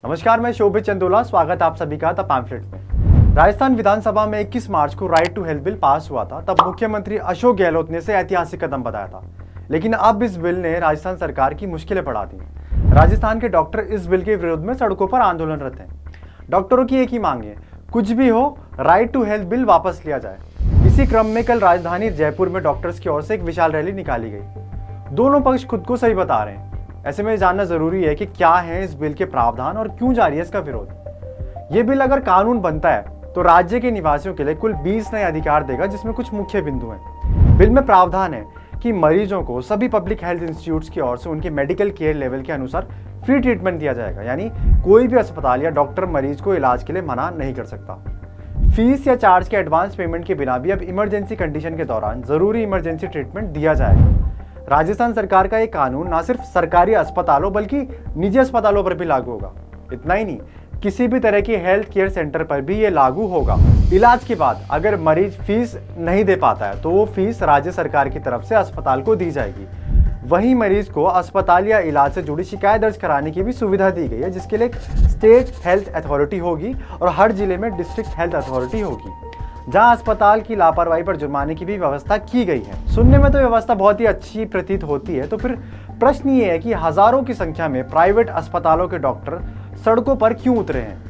नमस्कार, मैं शोभित चंदोला। स्वागत आप सभी का द पैम्फलेट में। राजस्थान विधानसभा में 21 मार्च को right to health bill pass हुआ था। तब मुख्यमंत्री अशोक गहलोत ने इसे ऐतिहासिक कदम बताया था, लेकिन अब इस बिल ने राजस्थान सरकार की मुश्किलें बढ़ा दी। राजस्थान के डॉक्टर इस बिल के विरोध में सड़कों पर आंदोलनरत हैं। डॉक्टरों की एक ही मांग है, कुछ भी हो राइट टू हेल्थ बिल वापस लिया जाए। इसी क्रम में कल राजधानी जयपुर में डॉक्टर्स की ओर से एक विशाल रैली निकाली गई। दोनों पक्ष खुद को सही बता रहे हैं। ऐसे में जानना जरूरी है कि क्या है इस बिल के प्रावधान और क्यों जारी है इसका विरोध। ये बिल अगर कानून बनता है तो राज्य के निवासियों के लिए कुल 20 नए अधिकार देगा, जिसमें कुछ मुख्य बिंदु हैं। बिल में प्रावधान है कि मरीजों को सभी पब्लिक हेल्थ इंस्टीट्यूट्स की ओर से उनके मेडिकल केयर लेवल के अनुसार फ्री ट्रीटमेंट दिया जाएगा, यानी कोई भी अस्पताल या डॉक्टर मरीज को इलाज के लिए मना नहीं कर सकता। फीस या चार्ज के एडवांस पेमेंट के बिना भी अब इमरजेंसी कंडीशन के दौरान जरूरी इमरजेंसी ट्रीटमेंट दिया जाएगा। राजस्थान सरकार का ये कानून न सिर्फ सरकारी अस्पतालों बल्कि निजी अस्पतालों पर भी लागू होगा। इतना ही नहीं, किसी भी तरह की हेल्थ केयर सेंटर पर भी ये लागू होगा। इलाज के बाद अगर मरीज फीस नहीं दे पाता है तो वो फीस राज्य सरकार की तरफ से अस्पताल को दी जाएगी। वहीं मरीज को अस्पताल या इलाज से जुड़ी शिकायत दर्ज कराने की भी सुविधा दी गई है, जिसके लिए स्टेट हेल्थ अथॉरिटी होगी और हर जिले में डिस्ट्रिक्ट हेल्थ अथॉरिटी होगी, जहां अस्पताल की लापरवाही पर जुर्माने की भी व्यवस्था की गई है। सुनने में तो व्यवस्था बहुत ही अच्छी प्रतीत होती है, तो फिर प्रश्न ये है कि हजारों की संख्या में प्राइवेट अस्पतालों के डॉक्टर सड़कों पर क्यों उतरे हैं।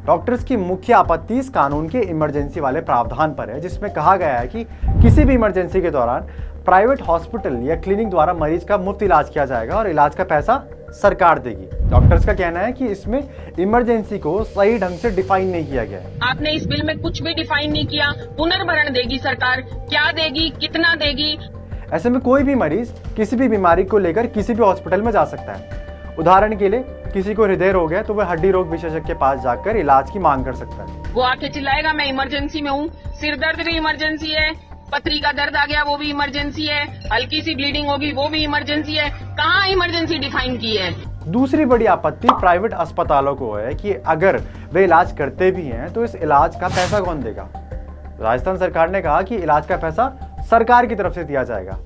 डॉक्टर्स की मुख्य आपत्ति इस कानून के इमरजेंसी वाले प्रावधान पर है, जिसमें कहा गया है कि किसी भी इमरजेंसी के दौरान प्राइवेट हॉस्पिटल या क्लिनिक द्वारा मरीज का मुफ्त इलाज किया जाएगा और इलाज का पैसा सरकार देगी। डॉक्टर्स का कहना है कि इसमें इमरजेंसी को सही ढंग से डिफाइन नहीं किया गया है। आपने इस बिल में कुछ भी डिफाइन नहीं किया। पुनर्भरण देगी सरकार, क्या देगी, कितना देगी। ऐसे में कोई भी मरीज किसी भी बीमारी को लेकर किसी भी हॉस्पिटल में जा सकता है। उदाहरण के लिए किसी को हृदय रोग है तो वह हड्डी रोग विशेषज्ञ के पास जाकर इलाज की मांग कर सकता है। वो आके चिल्लाएगा मैं इमरजेंसी में हूँ, सिर दर्द भी इमरजेंसी है, पथरी का दर्द आ गया वो भी इमरजेंसी है, हल्की सी ब्लीडिंग होगी वो भी इमरजेंसी है। कहाँ इमरजेंसी डिफाइन की है। दूसरी बड़ी आपत्ति प्राइवेट अस्पतालों को है कि अगर वे इलाज करते भी हैं तो इस इलाज का पैसा कौन देगा। राजस्थान सरकार ने कहा कि इलाज का पैसा सरकार की तरफ से दिया जाएगा।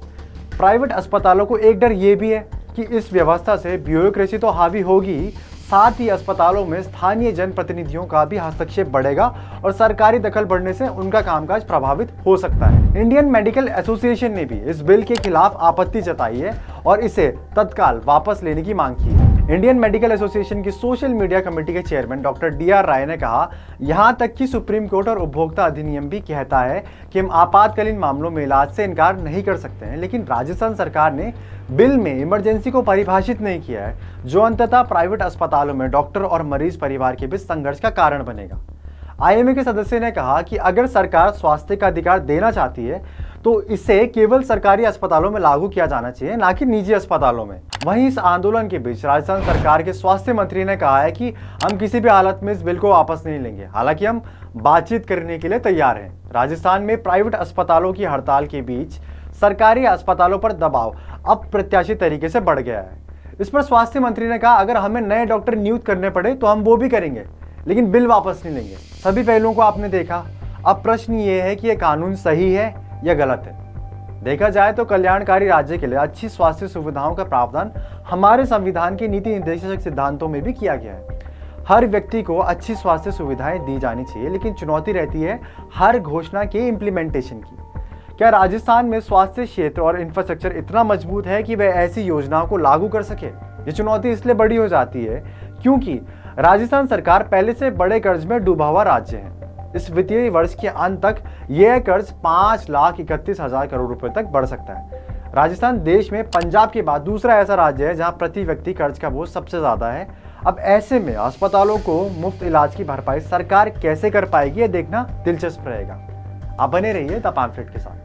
प्राइवेट अस्पतालों को एक डर ये भी है कि इस व्यवस्था से ब्यूरोक्रेसी तो हावी होगी, साथ ही अस्पतालों में स्थानीय जनप्रतिनिधियों का भी हस्तक्षेप बढ़ेगा और सरकारी दखल बढ़ने से उनका कामकाज प्रभावित हो सकता है। इंडियन मेडिकल एसोसिएशन ने भी इस बिल के खिलाफ आपत्ति जताई है और इसे तत्काल वापस लेने की मांग की है। इंडियन मेडिकल एसोसिएशन की सोशल मीडिया कमेटी के चेयरमैन डॉक्टर DR राय ने कहा, यहां तक कि सुप्रीम कोर्ट और उपभोक्ता अधिनियम भी कहता है कि हम आपातकालीन मामलों में इलाज से इनकार नहीं कर सकते हैं, लेकिन राजस्थान सरकार ने बिल में इमरजेंसी को परिभाषित नहीं किया है, जो अंततः प्राइवेट अस्पतालों में डॉक्टर और मरीज परिवार के बीच संघर्ष का कारण बनेगा। IMA के सदस्य ने कहा कि अगर सरकार स्वास्थ्य का अधिकार देना चाहती है तो इसे केवल सरकारी अस्पतालों में लागू किया जाना चाहिए, ना कि निजी अस्पतालों में। वहीं इस आंदोलन के बीच राजस्थान सरकार के स्वास्थ्य मंत्री ने कहा है कि हम किसी भी हालत में इस बिल को वापस नहीं लेंगे, हालांकि हम बातचीत करने के लिए तैयार हैं। राजस्थान में प्राइवेट अस्पतालों की हड़ताल के बीच सरकारी अस्पतालों पर दबाव अप्रत्याशित तरीके से बढ़ गया है। इस पर स्वास्थ्य मंत्री ने कहा, अगर हमें नए डॉक्टर नियुक्त करने पड़े तो हम वो भी करेंगे, लेकिन बिल वापस नहीं लेंगे। सभी पहलुओं को आपने देखा। अब प्रश्न ये है कि यह कानून सही है या गलत है। देखा जाए तो कल्याणकारी राज्य के लिए अच्छी स्वास्थ्य सुविधाओं का प्रावधान हमारे संविधान के नीति निर्देशक सिद्धांतों में भी किया गया है। हर व्यक्ति को अच्छी स्वास्थ्य सुविधाएं दी जानी चाहिए, लेकिन चुनौती रहती है हर घोषणा के इम्प्लीमेंटेशन की। क्या राजस्थान में स्वास्थ्य क्षेत्र और इंफ्रास्ट्रक्चर इतना मजबूत है कि वह ऐसी योजनाओं को लागू कर सके। ये चुनौती इसलिए बड़ी हो जाती है क्योंकि राजस्थान सरकार पहले से बड़े कर्ज में डूबा हुआ राज्य है। इस वित्तीय वर्ष के अंत तक यह कर्ज 5,31,000 करोड़ रुपए तक बढ़ सकता है। राजस्थान देश में पंजाब के बाद दूसरा ऐसा राज्य है जहां प्रति व्यक्ति कर्ज का बोझ सबसे ज्यादा है। अब ऐसे में अस्पतालों को मुफ्त इलाज की भरपाई सरकार कैसे कर पाएगी, यह देखना दिलचस्प रहेगा। आप बने रहिए द पैम्फलेट के साथ।